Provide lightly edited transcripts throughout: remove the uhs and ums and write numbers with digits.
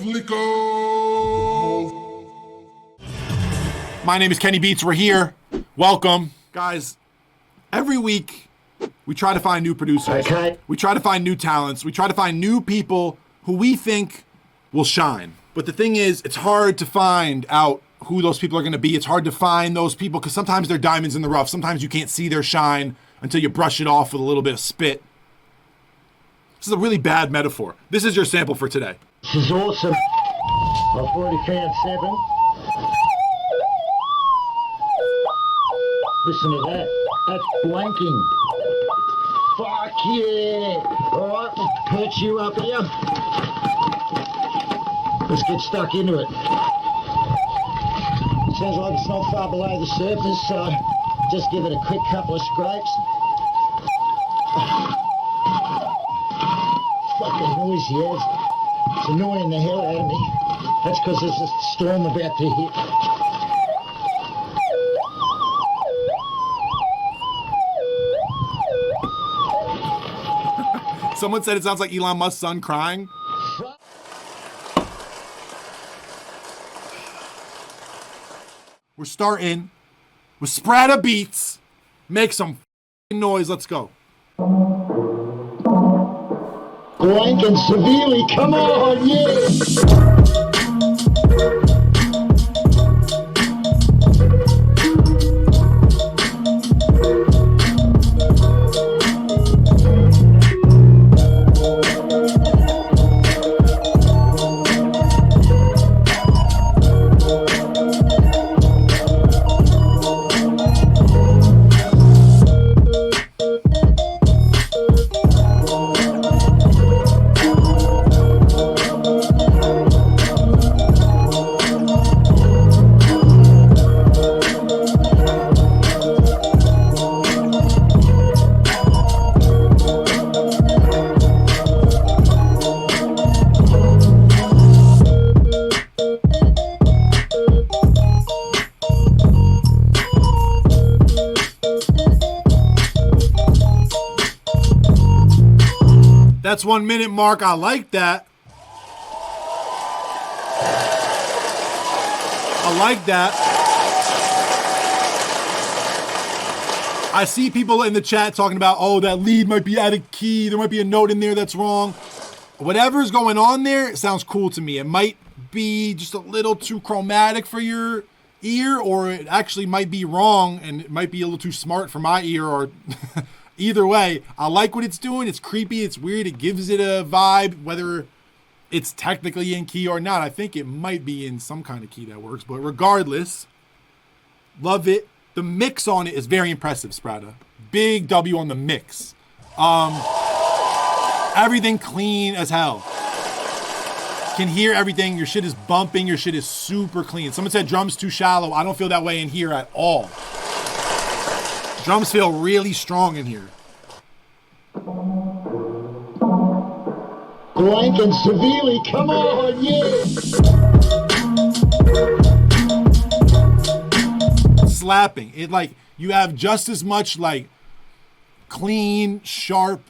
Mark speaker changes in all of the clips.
Speaker 1: FLIKO.
Speaker 2: My name is Kenny Beats. We're here. Welcome. Guys, every week we try to find new producers.
Speaker 3: Okay.
Speaker 2: We try to find new talents. We try to find new people who we think will shine. But the thing is, it's hard to find out who those people are going to be. It's hard to find those people because sometimes they're diamonds in the rough. Sometimes you can't see their shine until you brush it off with a little bit of spit. This is a really bad metaphor. This is your sample for today.
Speaker 3: This is awesome. I've already found 7. Listen to that. That's blanking. Fuck yeah. Alright, we'll perch you up here. Let's get stuck into it. Sounds like it's not far below the surface, so just give it a quick couple of scrapes. Fucking noisy as. It's annoying the hell out of me. That's because there's a storm about to hit.
Speaker 2: Someone said it sounds like Elon Musk's son crying. We're starting with SprattaBeats. Make some noise. Let's go.
Speaker 3: Blank and severely, come on, yeah!
Speaker 2: That's 1 minute mark. I like that. I like that. I see people in the chat talking about, oh, that lead might be out of key. There might be a note in there that's wrong. Whatever's going on there, it sounds cool to me. It might be just a little too chromatic for your ear, or it actually might be wrong and it might be a little too smart for my ear, or either way, I like what it's doing. It's creepy. It's weird. It gives it a vibe, whether it's technically in key or not. I think it might be in some kind of key that works, but regardless, love it. The mix on it is very impressive, Spratta. Big W on the mix. Everything clean as hell. Can hear everything. Your shit is bumping. Your shit is super clean. Someone said drums too shallow. I don't feel that way in here at all. Drums feel really strong in here.
Speaker 3: Blank and severely, come on, yeah!
Speaker 2: Slapping. It like, you have just as much like clean, sharp,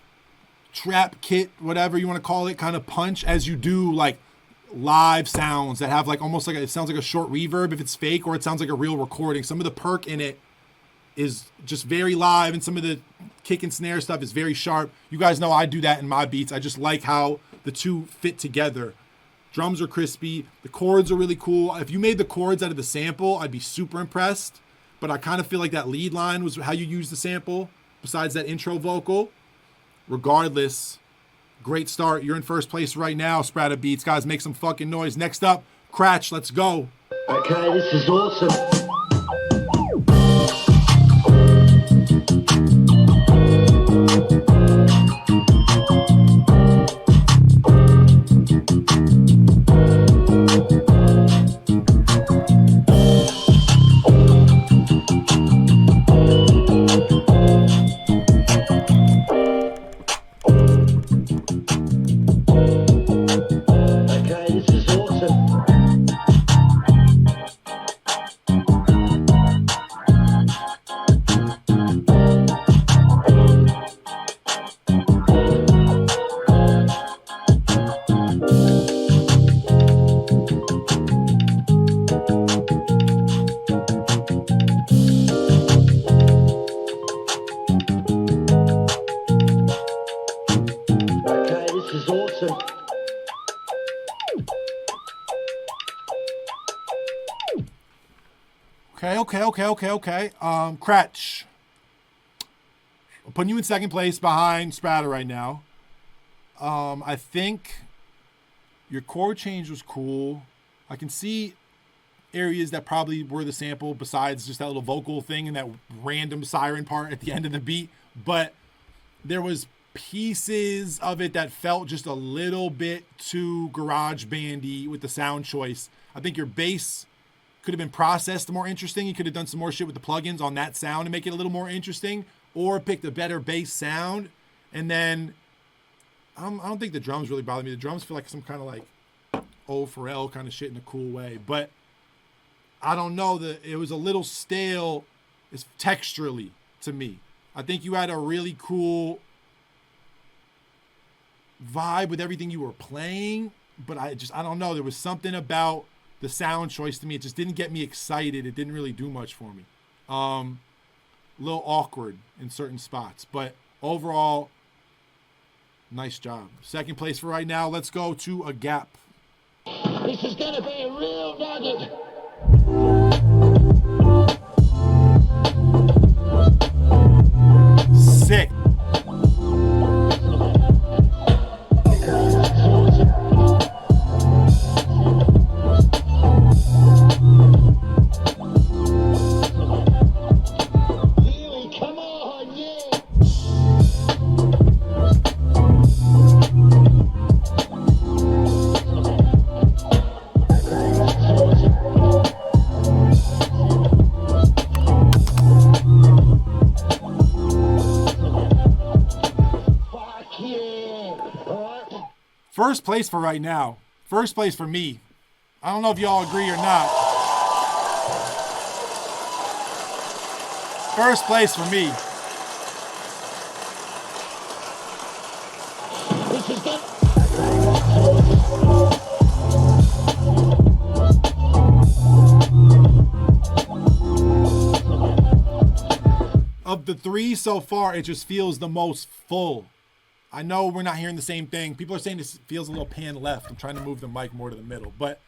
Speaker 2: trap kit, whatever you want to call it, kind of punch as you do like live sounds that have like almost like it sounds like a short reverb if it's fake, or it sounds like a real recording. Some of the perk in it is just very live, and some of the kick and snare stuff is very sharp. You guys know I do that in my beats. I just like how the two fit together. Drums are crispy. The chords are really cool. If you made the chords out of the sample, I'd be super impressed. But I kind of feel like that lead line was how you use the sample, besides that intro vocal. Regardless, great start. You're in first place right now, SprattaBeats. Guys, make some fucking noise. Next up, Krach. Let's go.
Speaker 3: Okay, this is awesome.
Speaker 2: Okay. Krach. I'm putting you in second place behind Spratta right now. I think your chord change was cool. I can see areas that probably were the sample besides just that little vocal thing and that random siren part at the end of the beat. But there was pieces of it that felt just a little bit too garage bandy with the sound choice. I think your bass could have been processed more interesting. You could have done some more shit with the plugins on that sound to make it a little more interesting, or picked a better bass sound. And then I don't think the drums really bother me. The drums feel like some kind of like old Pharrell kind of shit in a cool way. But I don't know, it was a little stale texturally to me. I think you had a really cool vibe with everything you were playing, but I don't know. There was something about the sound choice to me. It just didn't get me excited. It didn't really do much for me. A little awkward in certain spots, but overall, nice job. Second place for right now. Let's go to Agap.
Speaker 3: This is gonna be a real nugget.
Speaker 2: Sick. First place for right now. First place for me. I don't know if y'all agree or not. First place for me. Of the three so far, it just feels the most full. I know we're not hearing the same thing. People are saying this feels a little pan left. I'm trying to move the mic more to the middle, but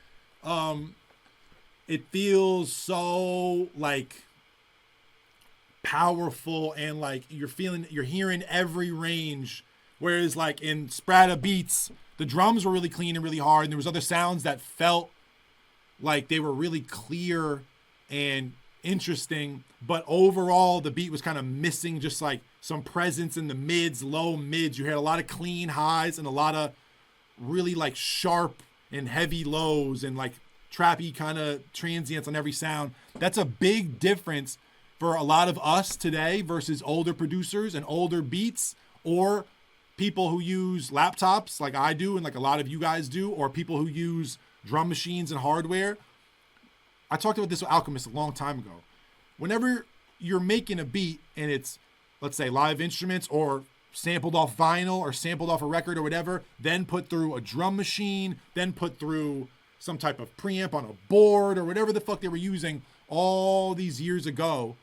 Speaker 2: it feels so like powerful and like you're hearing every range. Whereas like in SprattaBeats, the drums were really clean and really hard, and there was other sounds that felt like they were really clear and interesting, but overall the beat was kind of missing just like some presence in the mids, low mids. You had a lot of clean highs and a lot of really like sharp and heavy lows and like trappy kind of transients on every sound. That's a big difference for a lot of us today versus older producers and older beats, or people who use laptops like I do and like a lot of you guys do, or people who use drum machines and hardware. I talked about this with Alchemist a long time ago. Whenever you're making a beat and it's, let's say, live instruments or sampled off vinyl or sampled off a record or whatever, then put through a drum machine, then put through some type of preamp on a board or whatever the fuck they were using all these years ago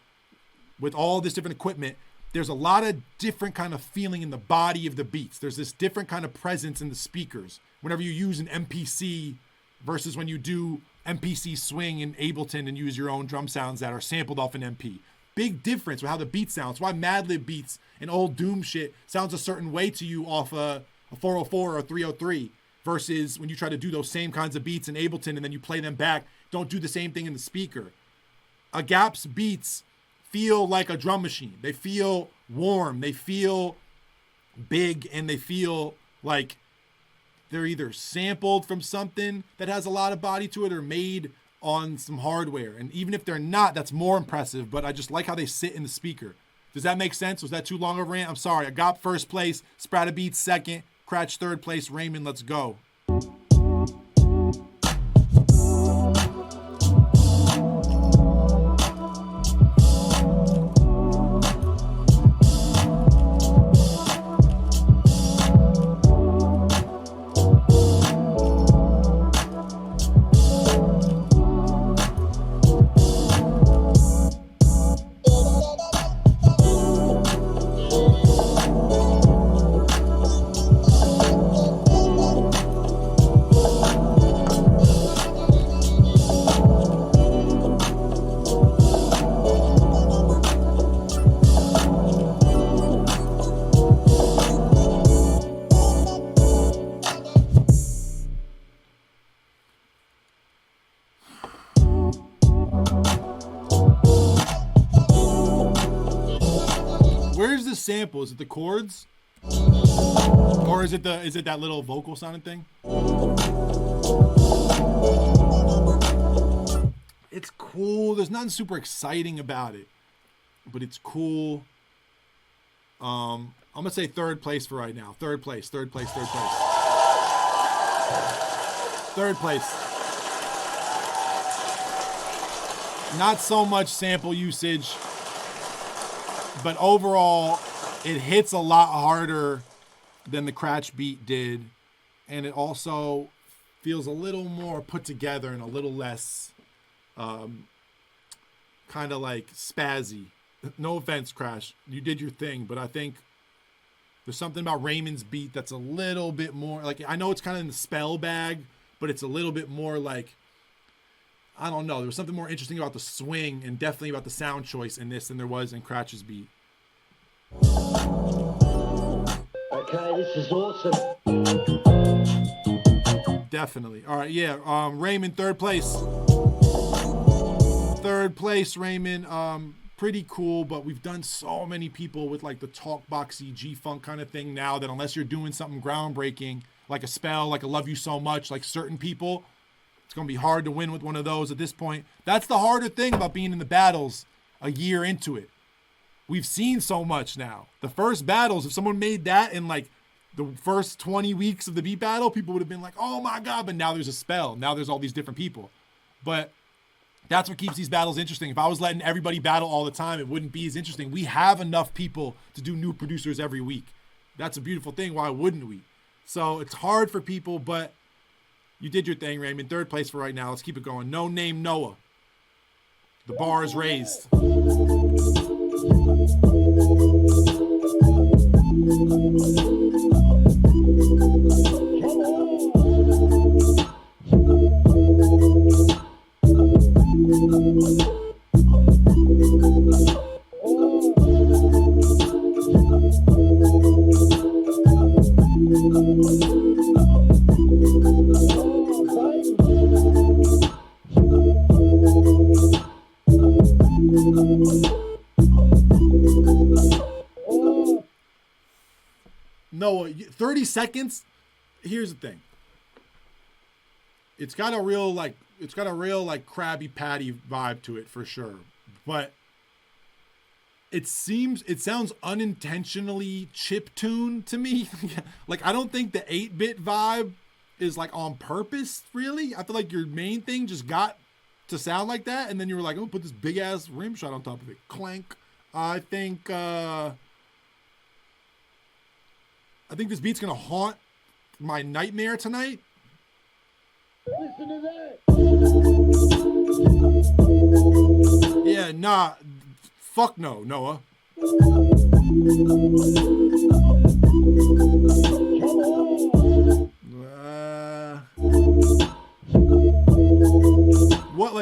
Speaker 2: with all this different equipment, there's a lot of different kind of feeling in the body of the beats. There's this different kind of presence in the speakers. Whenever you use an MPC versus when you do MPC swing in Ableton and use your own drum sounds that are sampled off an MP. Big difference with how the beat sounds. Why Madlib beats and old Doom shit sounds a certain way to you off a 404 or a 303 versus when you try to do those same kinds of beats in Ableton and then you play them back, don't do the same thing in the speaker. Agap's beats feel like a drum machine. They feel warm, they feel big, and they feel like they're either sampled from something that has a lot of body to it or made on some hardware. And even if they're not, that's more impressive, but I just like how they sit in the speaker. Does that make sense? Was that too long of a rant? I'm sorry. Agap first place, SprattaBeats second, Krach third place, Raymond, let's go. a sample? Is it the chords? Or is it that little vocal sounding thing? It's cool. There's nothing super exciting about it, but it's cool. I'm gonna say third place for right now. Third place. Third place. Not so much sample usage, but overall, it hits a lot harder than the Krach beat did, and it also feels a little more put together and a little less kind of like spazzy. No offense, Krach, you did your thing, but I think there's something about Raymond's beat that's a little bit more like, I know it's kind of in the spell bag, but it's a little bit more like, I don't know. There was something more interesting about the swing and definitely about the sound choice in this than there was in Krach's beat.
Speaker 3: Okay, this is awesome.
Speaker 2: Definitely. All right, yeah. Raymond, third place. Third place, Raymond. Pretty cool, but we've done so many people with like the talk boxy G-funk kind of thing now that unless you're doing something groundbreaking, like a spell, like a Love You So Much, like certain people, it's going to be hard to win with one of those at this point. That's the harder thing about being in the battles a year into it. We've seen so much now. The first battles, if someone made that in like the first 20 weeks of the beat battle, people would have been like, oh my God, but now there's a spell. Now there's all these different people. But that's what keeps these battles interesting. If I was letting everybody battle all the time, it wouldn't be as interesting. We have enough people to do new producers every week. That's a beautiful thing. Why wouldn't we? So it's hard for people, but you did your thing, Raymond. Third place for right now. Let's keep it going. NoNameNoah. The bar is raised. Noah, 30 seconds. Here's the thing. It's got a real Krabby Patty vibe to it for sure. But it sounds unintentionally chiptune to me. Like, I don't think the 8-bit vibe is like on purpose, really. I feel like your main thing just got to sound like that, and then you were like, oh, put this big ass rim shot on top of it. Clank. I think this beat's gonna haunt my nightmare tonight.
Speaker 3: Listen to that.
Speaker 2: Yeah, nah. Fuck no, Noah.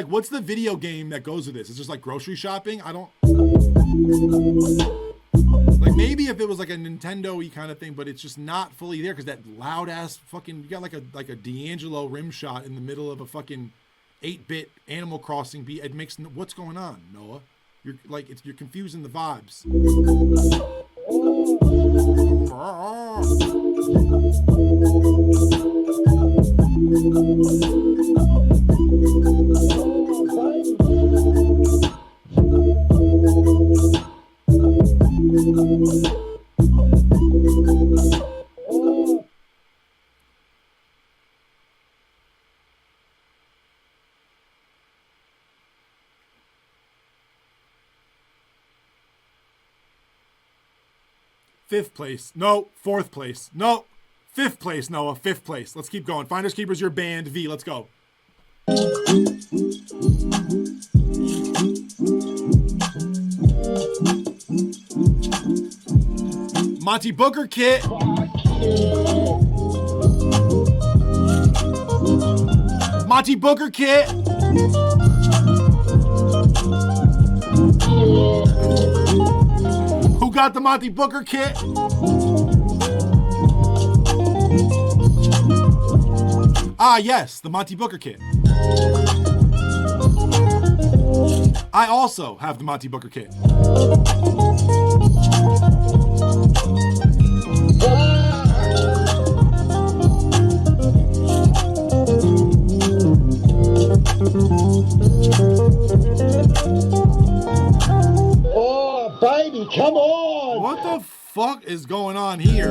Speaker 2: What's the video game that goes with this? It's just like grocery shopping? I don't... Like, maybe if it was like a Nintendo-y kind of thing, but it's just not fully there because that loud-ass fucking... You got like a D'Angelo rim shot in the middle of a fucking 8-bit Animal Crossing beat. It makes... What's going on, Noah? You're confusing the vibes. Fifth place. No. Fourth place. No. Fifth place, Noah. Fifth place. Let's keep going. Finders Keepers, your band. V, let's go. Monty Booker Kit. Monty Booker Kit. Who got the Monty Booker Kit? Ah, yes, the Monty Booker Kit. I also have the Monty Booker Kit.
Speaker 3: come on!
Speaker 2: What the fuck is going on here?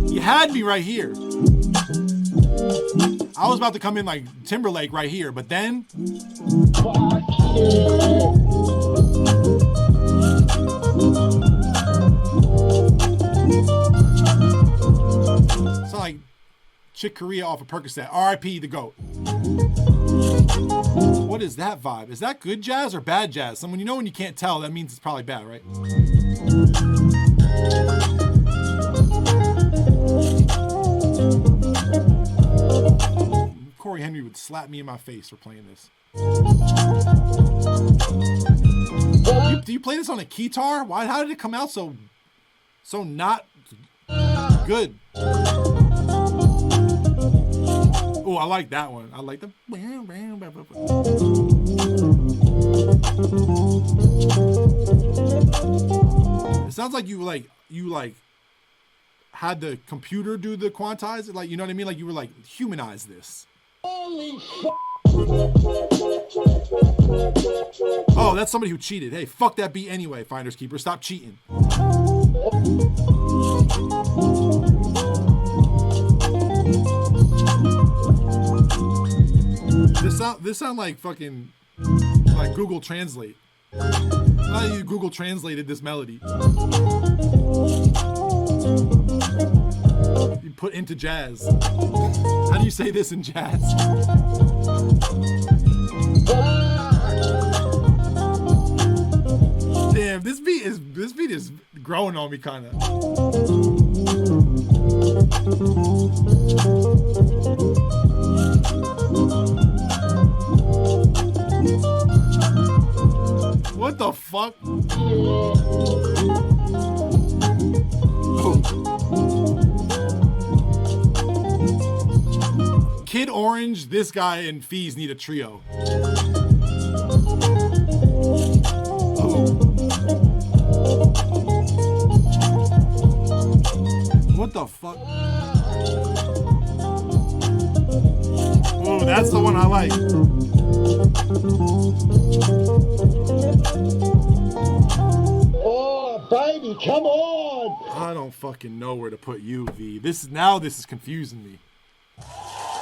Speaker 2: You had me right here. I was about to come in like Timberlake right here, but then...
Speaker 3: Fuck yeah!
Speaker 2: It's like Chick Corea off of Percocet. R.I.P. the GOAT. What is that vibe? Is that good jazz or bad jazz? Someone, you know, when you can't tell, that means it's probably bad, right? Corey Henry would slap me in my face for playing this. Do you play this on a guitar? Why? How did it come out so not good? Oh, I like that one. I like the. It sounds like you had the computer do the quantize. Like, you know what I mean? Like you were like, humanize this.
Speaker 3: Holy fuck!
Speaker 2: Oh, that's somebody who cheated. Hey, fuck that beat anyway, Finders Keepers. Stop cheating. This sound like fucking like Google Translate. How you Google translated this melody? You put into jazz. How do you say this in jazz? Damn, this beat is growing on me kind of. What the fuck? Kid Orange, this guy, and Fees need a trio. What the fuck? Oh, that's the one I like.
Speaker 3: Oh, baby, come on!
Speaker 2: I don't fucking know where to put you, V. This is confusing me.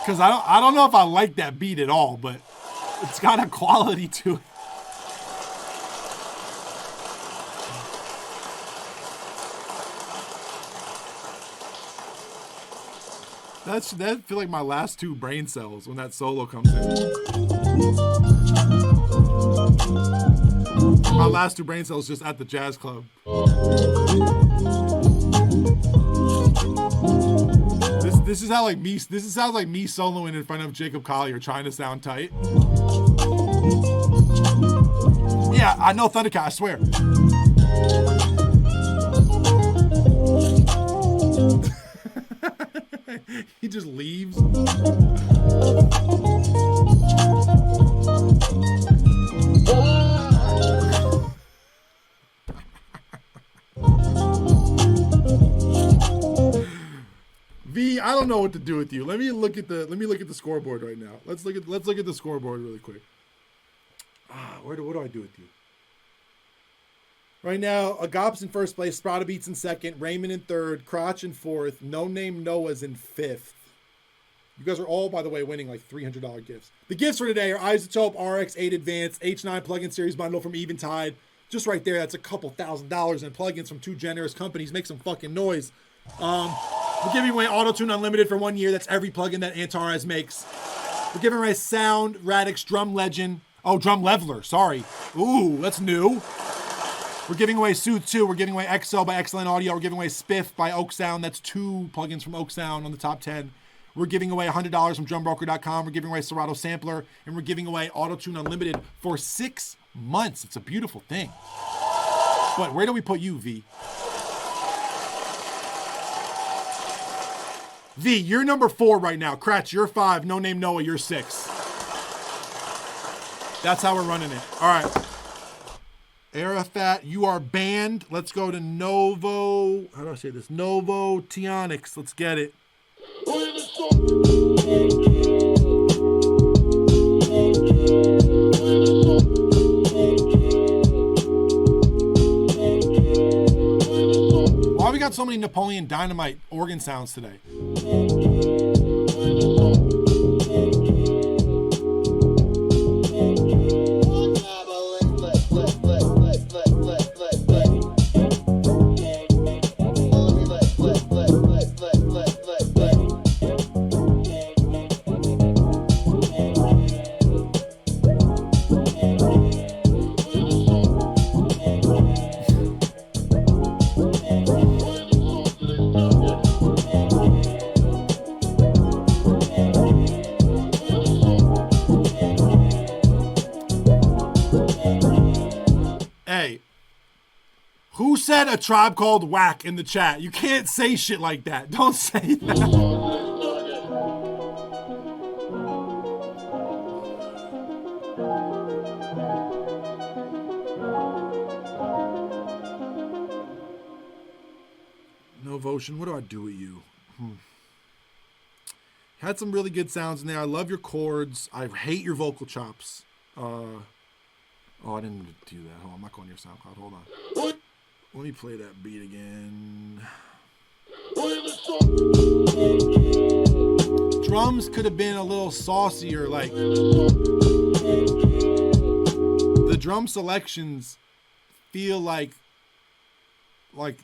Speaker 2: Cause I don't know if I like that beat at all, but it's got a quality to it. That feel like my last two brain cells when that solo comes in. My last two brain cells just at the jazz club. This is how like me. This sounds like me soloing in front of Jacob Collier trying to sound tight. Yeah, I know Thundercat. I swear. He just leaves. V, I don't know what to do with you. Let me look at the scoreboard right now. Let's look at the scoreboard really quick. What do I do with you? Right now, Agap's in first place, SprattaBeats in second, Raymond in third, Krach in fourth, NoNameNoah's in fifth. You guys are all, by the way, winning like $300 gifts. The gifts for today are Isotope RX8 Advanced H9 plugin series bundle from Eventide. Just right there, that's a couple $1,000s in plugins from two generous companies. Make some fucking noise. We're giving away Auto-Tune Unlimited for 1 year. That's every plugin that Antares makes. We're giving away Sound Radix Drum Legend. Oh, Drum Leveler, sorry. Ooh, that's new. We're giving away Soothe 2. We're giving away XO by Excellent Audio. We're giving away Spiff by Oak Sound. That's 2 plugins from Oak Sound on the top 10. We're giving away $100 from DrumBroker.com. We're giving away Serato Sampler. And we're giving away Auto-Tune Unlimited for 6 months. It's a beautiful thing. But where do we put you, V? V, you're number 4 right now. Krach, you're 5. NoNameNoah, you're 6. That's how we're running it. All right. Arafat, you are banned. Let's go to Novo. How do I say this? Novotionyx. Let's get it. Not so many Napoleon Dynamite organ sounds today. Hey, who said A Tribe Called Whack in the chat? You can't say shit like that. Don't say that. Novotion, what do I do with you? Had some really good sounds in there. I love your chords. I hate your vocal chops. Oh, I didn't mean to do that. Hold on, I'm not going to your SoundCloud. Hold on. Let me play that beat again. Drums could have been a little saucier. Like, the drum selections feel like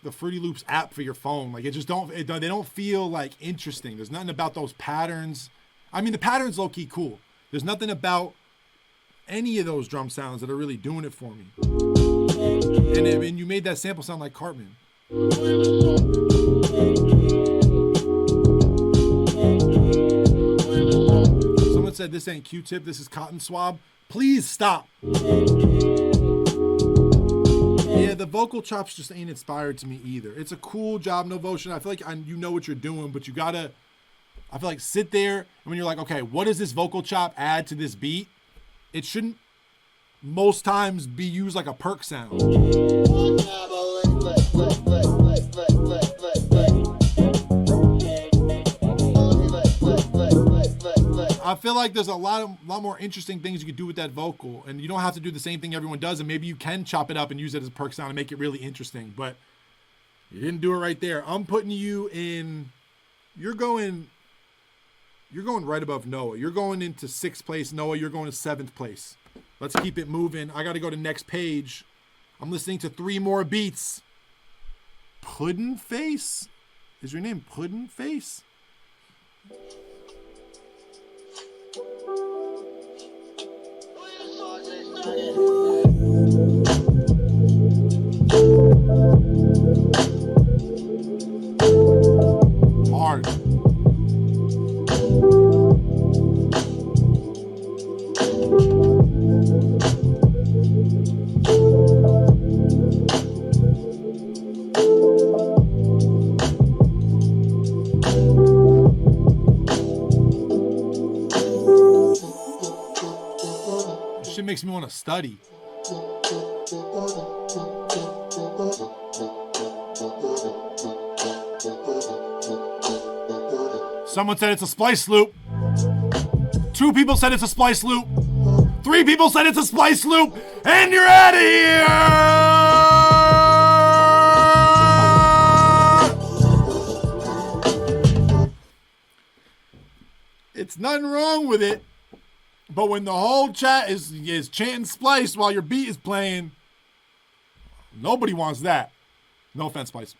Speaker 2: the Fruity Loops app for your phone. Like, they don't feel like interesting. There's nothing about those patterns. I mean, the pattern's low-key cool. There's nothing about any of those drum sounds that are really doing it for me. And you made that sample sound like Cartman. Someone said this ain't Q-Tip, this is Cotton Swab. Please stop. Yeah, the vocal chops just ain't inspired to me either. It's a cool job, Novotion. I feel like you know what you're doing, but you gotta, I feel like, sit there and when you're like, okay, what does this vocal chop add to this beat? It shouldn't most times be used like a perk sound. I feel like there's a lot more interesting things you could do with that vocal, and you don't have to do the same thing everyone does, and maybe you can chop it up and use it as a perk sound and make it really interesting, but you didn't do it right there. I'm putting you in, you're going right above Noah. You're going into 6th place. Noah, you're going to 7th place. Let's keep it moving. I got to go to next page. I'm listening to 3 more beats. Puddin'face? Is your name Puddin'face? Hard. This shit makes me want to study. Someone said it's a splice loop. 2 people said it's a splice loop. 3 people said it's a splice loop. And you're out of here. It's nothing wrong with it. But when the whole chat is chanting splice while your beat is playing, nobody wants that. No offense, Splice.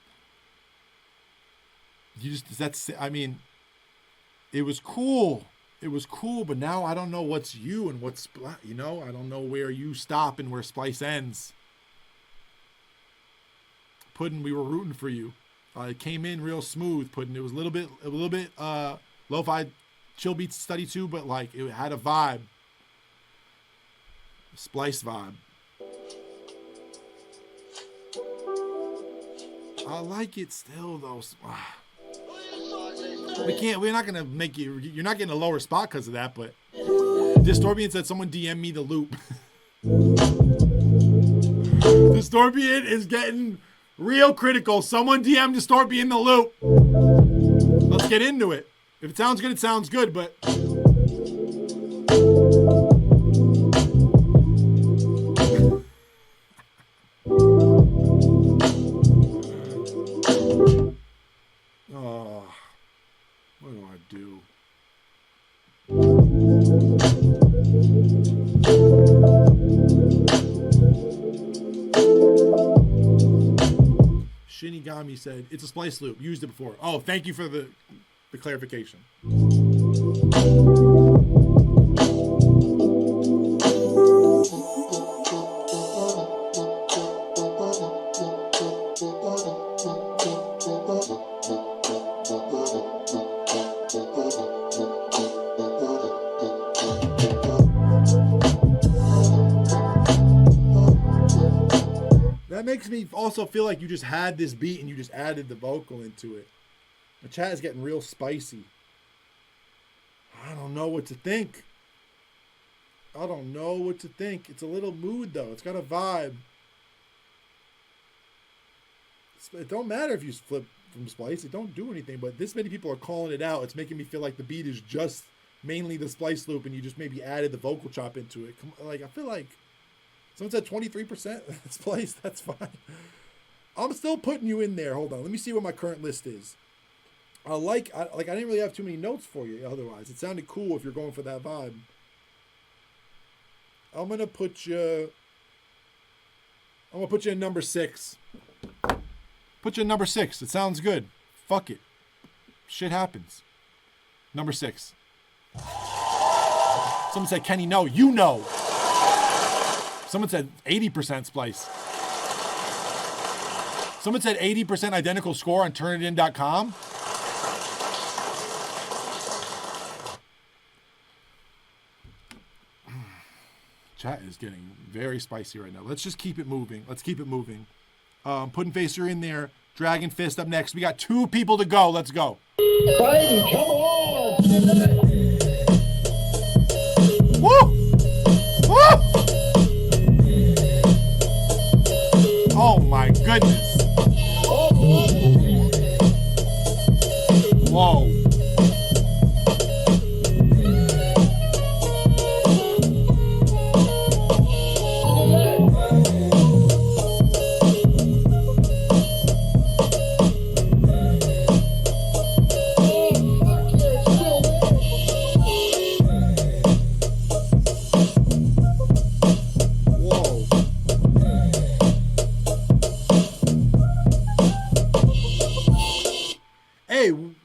Speaker 2: It was cool. It was cool, but now I don't know what's you and what's, I don't know where you stop and where Splice ends. Puddin', we were rooting for you. It came in real smooth, Puddin'. It was a little bit lo-fi chill beats study too, but like it had a vibe. A Splice vibe. I like it still though. We're not gonna make you're not getting a lower spot because of that, but Distorbian said someone DM me the loop. Distorbian is getting real critical. Someone DM Distorbian the loop. Let's get into it. If it sounds good, it sounds good, but Tommy said, it's a splice loop. Used it before. Oh, thank you for the clarification. That makes me also feel like you just had this beat and you just added the vocal into it. The chat is getting real spicy. I don't know what to think. I don't know what to think. It's a little mood though. It's got a vibe. It don't matter if you flip from splice. It don't do anything. But this many people are calling it out. It's making me feel like the beat is just mainly the splice loop and you just maybe added the vocal chop into it. Like I feel like someone said 23% splice. That's fine. I'm still putting you in there. Hold on. Let me see what my current list is. I didn't really have too many notes for you otherwise. It sounded cool if you're going for that vibe. I'm gonna put you in number 6. Put you in number 6. It sounds good. Fuck it. Shit happens. Number 6. Someone said, Kenny, no. You know. Someone said 80% splice. Someone said 80% identical score on turnitin.com. Chat is getting very spicy right now. Let's just keep it moving. Let's keep it moving. Puddin'face, you're in there. DragonFist up next. We got 2 people to go. Let's go.
Speaker 3: Fighting, come on!
Speaker 2: Woo! Woo! Oh my goodness. Whoa.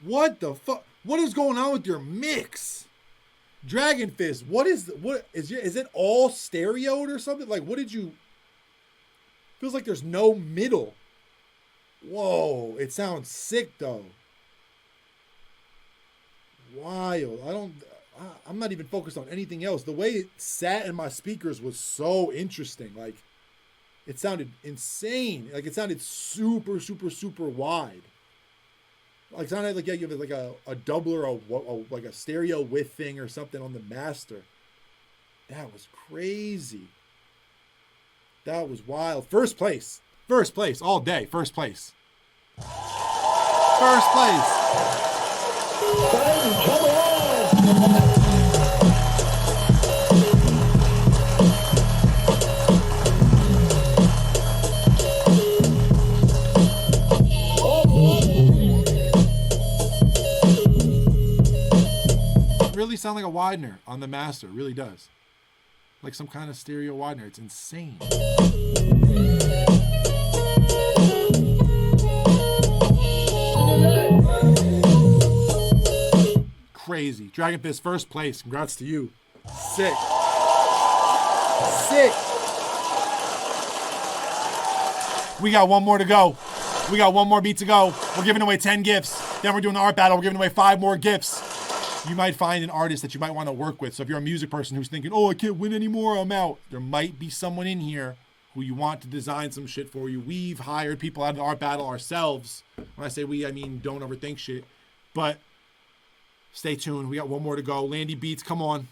Speaker 2: What the fuck? What is going on with your mix? DragonFist, what is it all stereoed or something? Like, what did you... Feels like there's no middle. Whoa, it sounds sick though. Wild. I'm not even focused on anything else. The way it sat in my speakers was so interesting. Like, it sounded insane. Like, it sounded super, super, super wide. Like, it sounded like you have like a double or like a stereo width thing or something on the master. That was crazy. That was wild. First place all day. First place.
Speaker 3: Come on!
Speaker 2: Really sound like a widener on the master. It really does. Like some kind of stereo widener. It's insane. Crazy. DragonFist first place. Congrats to you. Sick. We got one more to go. We got one more beat to go. We're giving away 10 gifts. Then we're doing the art battle. We're giving away 5 more gifts. You might find an artist that you might want to work with. So if you're a music person who's thinking, oh, I can't win anymore, I'm out. There might be someone in here who you want to design some shit for you. We've hired people out of the art battle ourselves. When I say we, I mean don't overthink shit. But stay tuned. We got one more to go. Landie Beats, come on.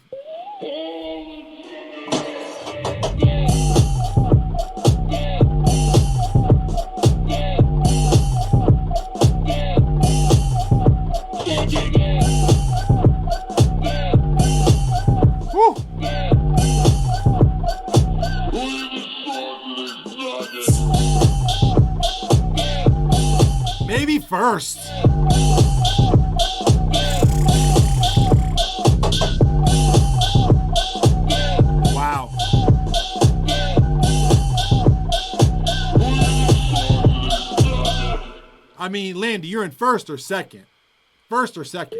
Speaker 2: Woo! Maybe first. Wow. I mean, Landie, you're in first or second? First or second?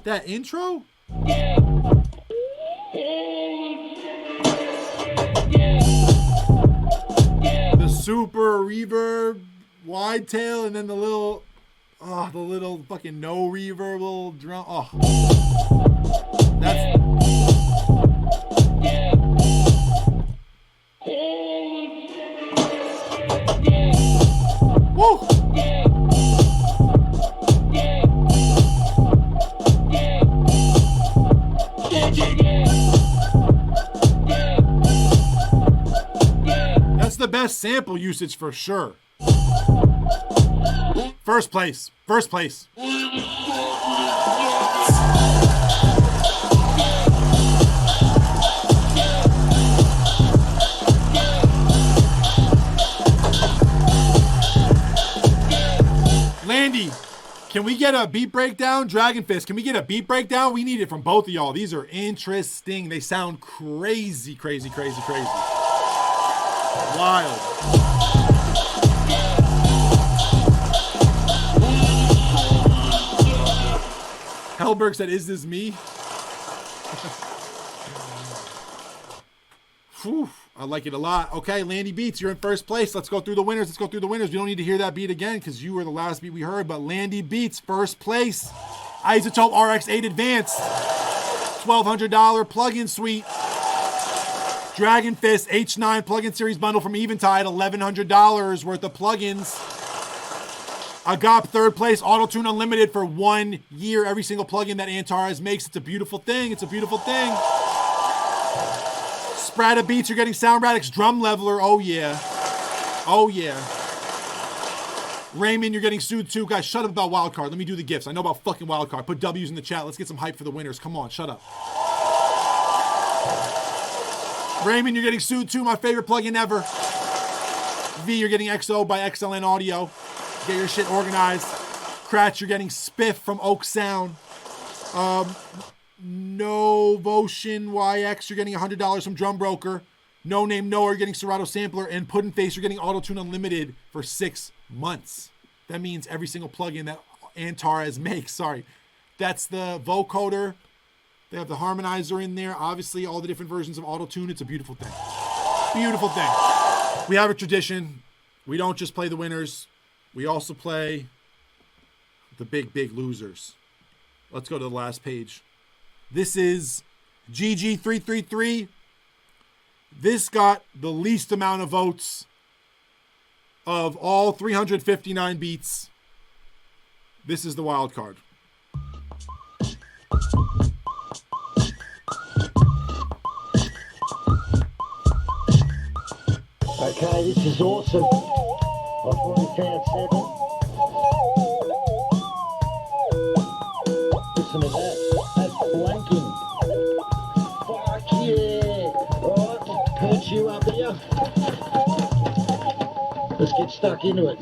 Speaker 2: That intro? The super reverb, wide tail, and then the little fucking no reverb little drum. Oh, that's. Woo! That's the best sample usage for sure. First place. First place. Landie, can we get a beat breakdown? DragonFist, can we get a beat breakdown? We need it from both of y'all. These are interesting. They sound crazy, crazy, crazy, crazy. Wild. Hellberg said, is this me? Whew, I like it a lot. Okay, Landie Beats, you're in first place. Let's go through the winners. Let's go through the winners. We don't need to hear that beat again because you were the last beat we heard. But Landie Beats, first place. Isotope RX8 Advanced. $1,200 plugin suite. DragonFist H9 plugin series bundle from Eventide. $1,100 worth of plugins. Agap, third place. Auto-Tune Unlimited for 1 year. Every single plugin that Antares makes. It's a beautiful thing. It's a beautiful thing. SprattaBeats, you're getting Sound Radix Drum Leveler. Oh, yeah. Oh, yeah. Raymond, you're getting sued too. Guys, shut up about Wildcard. Let me do the gifts. I know about fucking Wildcard. Put W's in the chat. Let's get some hype for the winners. Come on, shut up. Raymond, you're getting sued too. My favorite plugin ever. V, you're getting XO by XLN Audio. Get your shit organized. Krach, you're getting Spiff from Oak Sound. Novotionyx, you're getting $100 from Drum Broker. NoNameNoah, you're getting Serato Sampler. And puddin'face, you're getting Auto-Tune Unlimited for 6 months. That means every single plugin that Antares makes. Sorry. That's the vocoder. They have the harmonizer in there. Obviously, all the different versions of Auto-Tune. It's a beautiful thing. Beautiful thing. We have a tradition. We don't just play the winners. We also play the big, big losers. Let's go to the last page. This is GG333. This got the least amount of votes of all 359 beats. This is the wild card.
Speaker 3: Okay, this is awesome. I've already found 7. Listen to that. That's blanking. Fuck yeah. Alright, perch you up here. Let's get stuck into it.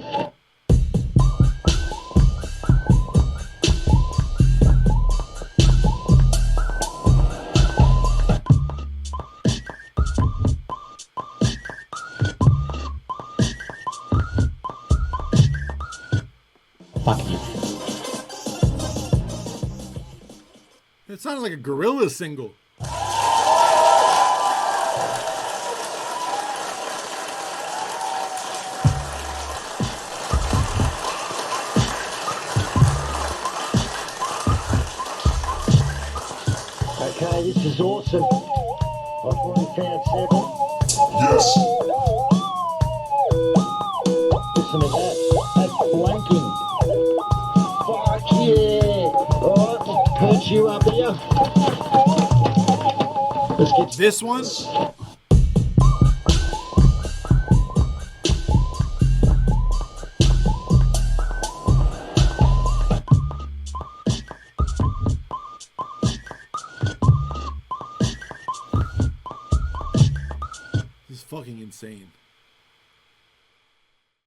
Speaker 2: It sounded like a gorilla single.
Speaker 3: Okay, this is awesome. I've already found 7.
Speaker 1: Yes.
Speaker 3: Listen to that. That's blanking. Fuck yeah. Alright, perch you up here. Let's get
Speaker 2: This one. This is fucking insane.